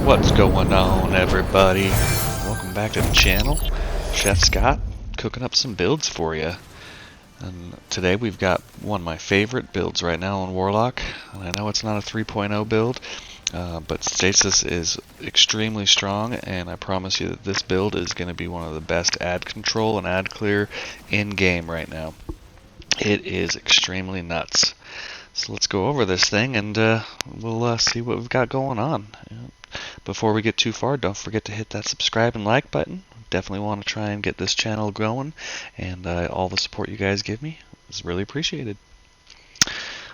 What's going on, everybody? Welcome back to the channel. Chef Scott cooking up some builds for you. And today we've got one of my favorite builds right now on Warlock. And I know it's not a 3.0 build, but stasis is extremely strong, and I promise you that this build is going to be one of the best ad control and ad clear in game right now. It is extremely nuts. So let's go over this thing and we'll see what we've got going on. Before we get too far, don't forget to hit that subscribe and like button. Definitely want to try and get this channel going, and all the support you guys give me is really appreciated.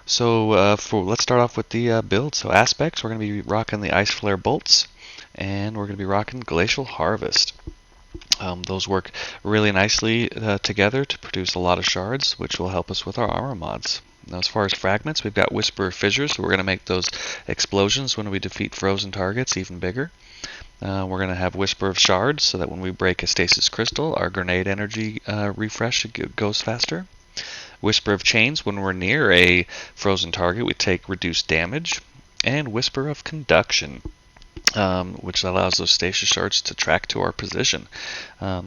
So let's start off with the build. So aspects, we're going to be rocking the Ice Flare bolts, and we're going to be rocking Glacial Harvest. Those work really nicely together to produce a lot of shards, which will help us with our armor mods. Now, as far as fragments, we've got Whisper of Fissures, so we're going to make those explosions when we defeat frozen targets even bigger. We're going to have Whisper of Shards, so that when we break a stasis crystal, our grenade energy refresh goes faster. Whisper of Chains, when we're near a frozen target, we take reduced damage. And Whisper of Conduction, which allows those stasis shards to track to our position,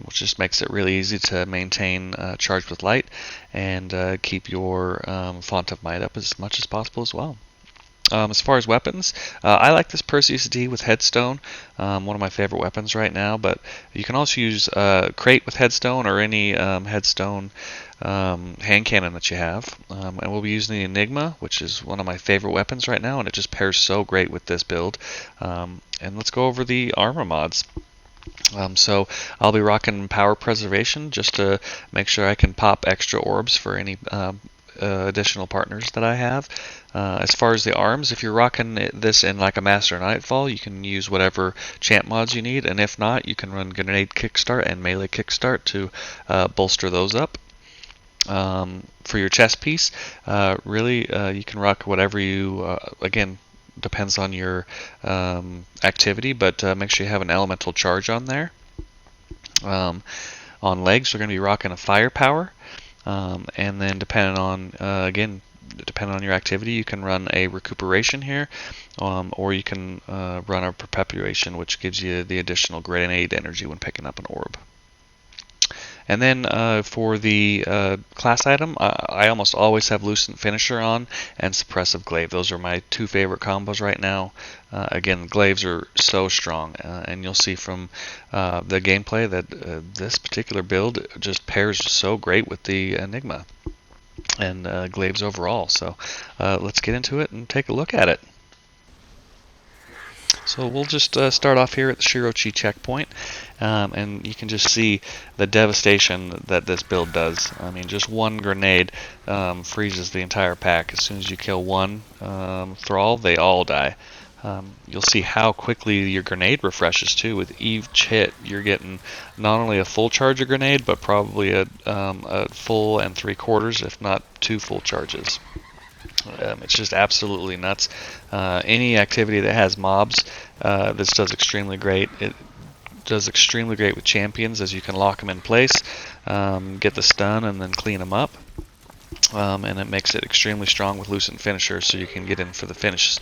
which just makes it really easy to maintain charged with light and keep your font of might up as much as possible as well. As far as weapons, I like this Perseus D with Headstone, one of my favorite weapons right now, but you can also use Crate with Headstone or any Headstone hand cannon that you have. And we'll be using the Enigma, which is one of my favorite weapons right now, and it just pairs so great with this build. And let's go over the armor mods. So I'll be rocking Power Preservation just to make sure I can pop extra orbs for any additional partners that I have. As far as the arms, if you're rocking this in like a Master Nightfall, you can use whatever champ mods you need, and if not, you can run Grenade Kickstart and Melee Kickstart to bolster those up. For your chest piece, really you can rock whatever you, again, depends on your activity, but make sure you have an elemental charge on there. On legs, we're going to be rocking a Firepower. And then depending on your activity, you can run a recuperation here, or you can run a perpetuation, which gives you the additional grenade energy when picking up an orb. And then for the class item, I almost always have Lucent Finisher on and Suppressive Glaive. Those are my two favorite combos right now. Again, glaives are so strong, and you'll see from the gameplay that this particular build just pairs so great with the Enigma and glaives overall. So let's get into it and take a look at it. So we'll just start off here at the Shirochi checkpoint, and you can just see the devastation that this build does. I mean, just one grenade freezes the entire pack. As soon as you kill one thrall, they all die. You'll see how quickly your grenade refreshes too. With each hit, you're getting not only a full charge of grenade, but probably a full and 3/4, if not 2 full charges. It's just absolutely nuts. Any activity that has mobs, this does extremely great. It does extremely great with champions, as you can lock them in place, get the stun, and then clean them up. And it makes it extremely strong with Lucent Finisher, so you can get in for the finish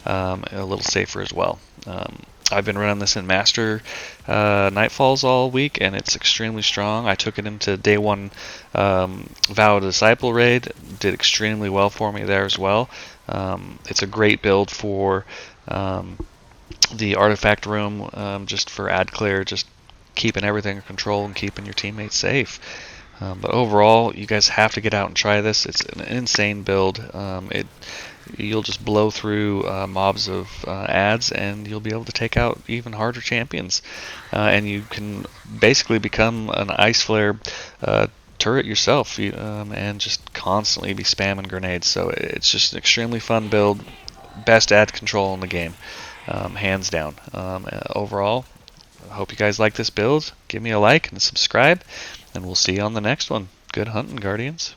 a little safer as well. I've been running this in Master Nightfalls all week, and it's extremely strong. I took it into day 1 Vow Disciple raid, did extremely well for me there as well. It's a great build for the artifact room, just for ad clear, just keeping everything in control and keeping your teammates safe. But overall, you guys have to get out and try this. It's an insane build. You'll just blow through mobs of ads, and you'll be able to take out even harder champions. And you can basically become an Ice Flare turret yourself, and just constantly be spamming grenades. So it's just an extremely fun build. Best ad control in the game, hands down. Overall, I hope you guys like this build. Give me a like and subscribe, and we'll see you on the next one. Good hunting, Guardians.